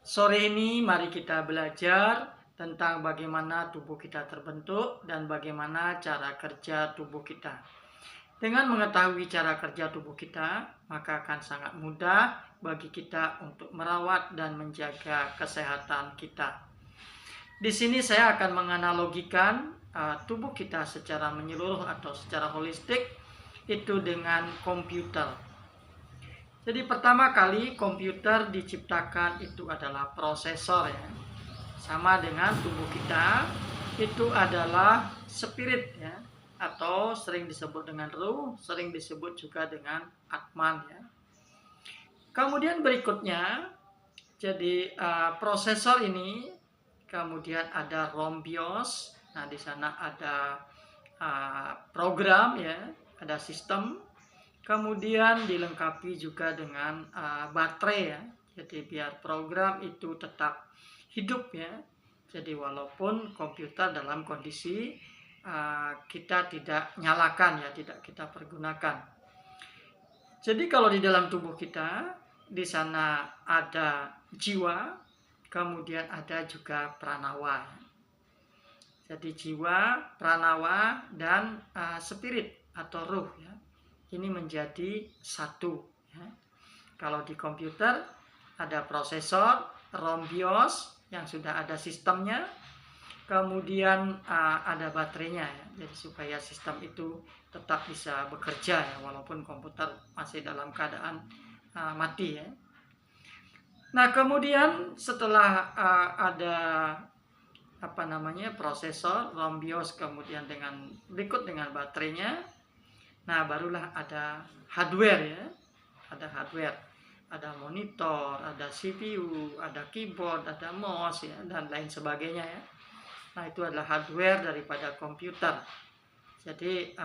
Sore ini mari kita belajar tentang bagaimana tubuh kita terbentuk dan bagaimana cara kerja tubuh kita. Dengan mengetahui cara kerja tubuh kita, maka akan sangat mudah bagi kita untuk merawat dan menjaga kesehatan kita. Di sini saya akan menganalogikan tubuh kita secara menyeluruh atau secara holistik itu dengan komputer. Jadi pertama kali komputer diciptakan itu adalah prosesor ya. Sama dengan tubuh kita, itu adalah spirit ya, atau sering disebut dengan ruh, sering disebut juga dengan atman ya. Kemudian berikutnya, jadi prosesor ini kemudian ada ROM BIOS. Nah, di sana ada program ya, ada sistem. Kemudian dilengkapi juga dengan baterai ya. Jadi biar program itu tetap hidup ya. Jadi walaupun komputer dalam kondisi kita tidak nyalakan ya, tidak kita pergunakan. Jadi kalau di dalam tubuh kita, di sana ada jiwa, kemudian ada juga pranawa. Jadi jiwa, pranawa, dan spirit atau ruh ya. Ini menjadi satu ya. Kalau di komputer ada prosesor, ROM BIOS yang sudah ada sistemnya, kemudian ada baterainya ya. Jadi supaya sistem itu tetap bisa bekerja ya, walaupun komputer masih dalam keadaan mati ya. Nah, kemudian setelah ada prosesor, ROM BIOS, kemudian berikut dengan baterainya. Nah, barulah ada hardware ya. Ada hardware, ada monitor, ada CPU, ada keyboard, ada mouse ya, dan lain sebagainya ya. Nah, itu adalah hardware daripada komputer. Jadi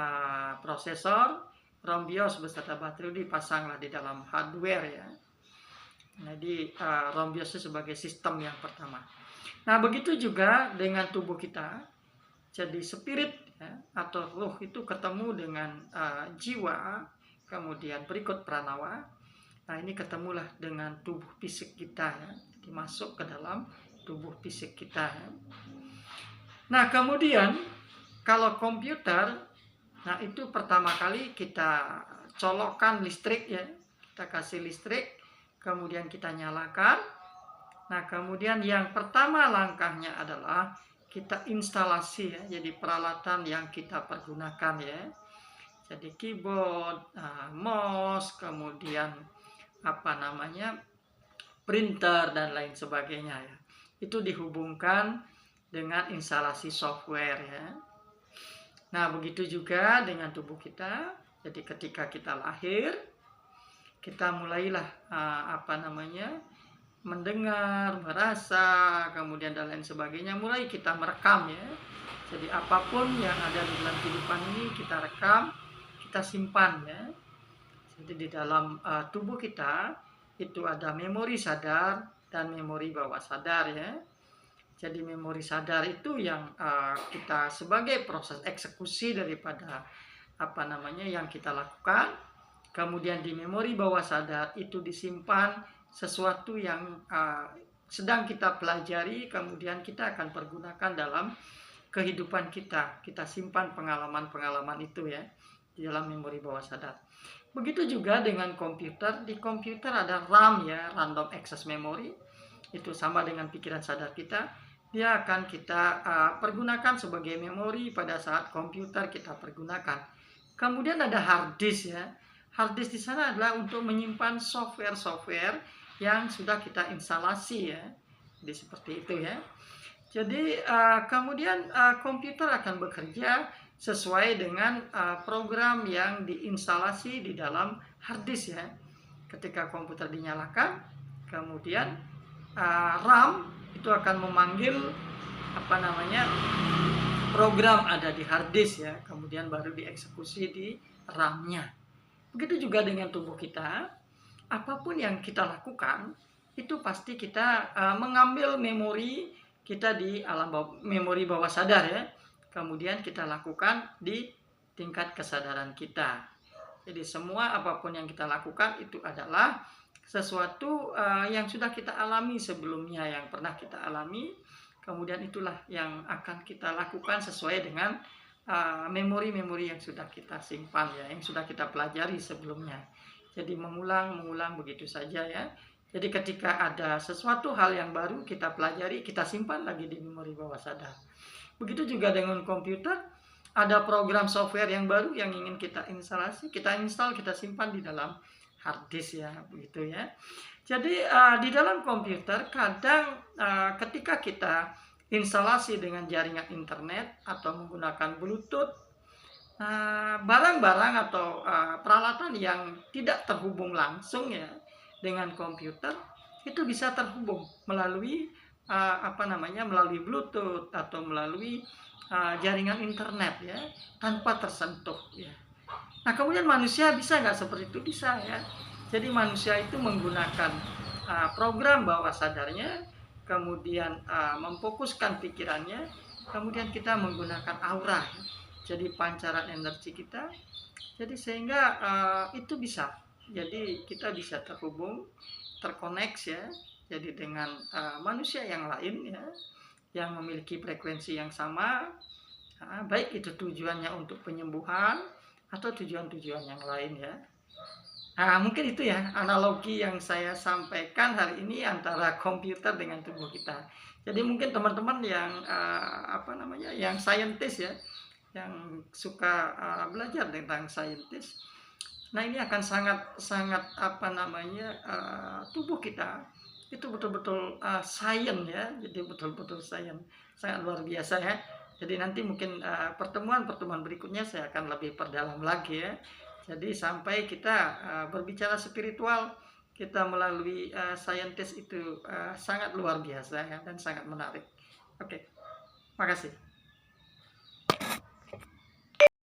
prosesor, ROM BIOS beserta baterai dipasanglah di dalam hardware ya. Jadi ROM BIOS itu sebagai sistem yang pertama. Nah, begitu juga dengan tubuh kita. Jadi spirit ya, atau ruh itu ketemu dengan jiwa, kemudian berikut pranawa. Nah, ini ketemulah dengan tubuh fisik kita ya. Jadi masuk ke dalam tubuh fisik kita ya. Nah, kemudian kalau komputer, nah itu pertama kali kita colokkan listrik ya. Kita kasih listrik, kemudian kita nyalakan. Nah, kemudian yang pertama langkahnya adalah kita instalasi ya, jadi peralatan yang kita pergunakan ya. Jadi keyboard, mouse, kemudian printer dan lain sebagainya ya. Itu dihubungkan dengan instalasi software ya. Nah, begitu juga dengan tubuh kita. Jadi ketika kita lahir, kita mulailah mendengar, merasa, kemudian dan lain sebagainya, mulai kita merekam ya. Jadi apapun yang ada di dalam kehidupan ini kita rekam, kita simpan ya. Jadi di dalam tubuh kita itu ada memori sadar dan memori bawah sadar ya. Jadi memori sadar itu yang kita sebagai proses eksekusi daripada yang kita lakukan. Kemudian di memori bawah sadar itu disimpan sesuatu yang sedang kita pelajari, kemudian kita akan pergunakan dalam kehidupan kita. Kita simpan pengalaman-pengalaman itu ya di dalam memori bawah sadar. Begitu juga dengan komputer. Di komputer ada RAM ya, Random Access Memory. Itu sama dengan pikiran sadar kita. Dia akan kita pergunakan sebagai memori pada saat komputer kita pergunakan. Kemudian ada hard disk ya. Hard disk di sana adalah untuk menyimpan software-software yang sudah kita instalasi ya. Jadi seperti itu ya. Jadi kemudian komputer akan bekerja sesuai dengan program yang diinstalasi di dalam hard disk ya. Ketika komputer dinyalakan, kemudian RAM itu akan memanggil program ada di hard disk ya, kemudian baru dieksekusi di RAM-nya. Begitu juga dengan tubuh kita. Apapun yang kita lakukan itu pasti kita mengambil memori kita di alam memori bawah sadar ya. Kemudian kita lakukan di tingkat kesadaran kita. Jadi semua apapun yang kita lakukan itu adalah sesuatu yang sudah kita alami sebelumnya, yang pernah kita alami, kemudian itulah yang akan kita lakukan sesuai dengan memori-memori yang sudah kita simpan ya, yang sudah kita pelajari sebelumnya. Jadi mengulang begitu saja ya. Jadi ketika ada sesuatu hal yang baru kita pelajari, kita simpan lagi di memori bawah sadar. Begitu juga dengan komputer, ada program software yang baru yang ingin kita instalasi, kita install, kita simpan di dalam hard disk ya, begitu ya. Jadi di dalam komputer kadang ketika kita instalasi dengan jaringan internet atau menggunakan Bluetooth, barang-barang atau peralatan yang tidak terhubung langsung ya dengan komputer itu bisa terhubung melalui melalui Bluetooth atau melalui jaringan internet ya, tanpa tersentuh ya. Nah kemudian manusia bisa nggak seperti itu? Bisa ya. Jadi manusia itu menggunakan program bawah sadarnya, kemudian memfokuskan pikirannya, kemudian kita menggunakan aura, jadi pancaran energi kita, jadi sehingga itu bisa, jadi kita bisa terhubung, terkoneksi ya, jadi dengan manusia yang lain ya, yang memiliki frekuensi yang sama, baik itu tujuannya untuk penyembuhan atau tujuan-tujuan yang lain ya. Nah, mungkin itu ya analogi yang saya sampaikan hari ini antara komputer dengan tubuh kita. Jadi mungkin teman-teman yang yang saintis ya, yang suka belajar tentang saintis, nah ini akan sangat tubuh kita itu betul-betul sains ya, jadi betul-betul sains, sangat luar biasa ya. Jadi nanti mungkin pertemuan berikutnya saya akan lebih perdalam lagi ya. Jadi sampai kita berbicara spiritual, kita melalui saintis itu sangat luar biasa ya, dan sangat menarik. Oke, makasih.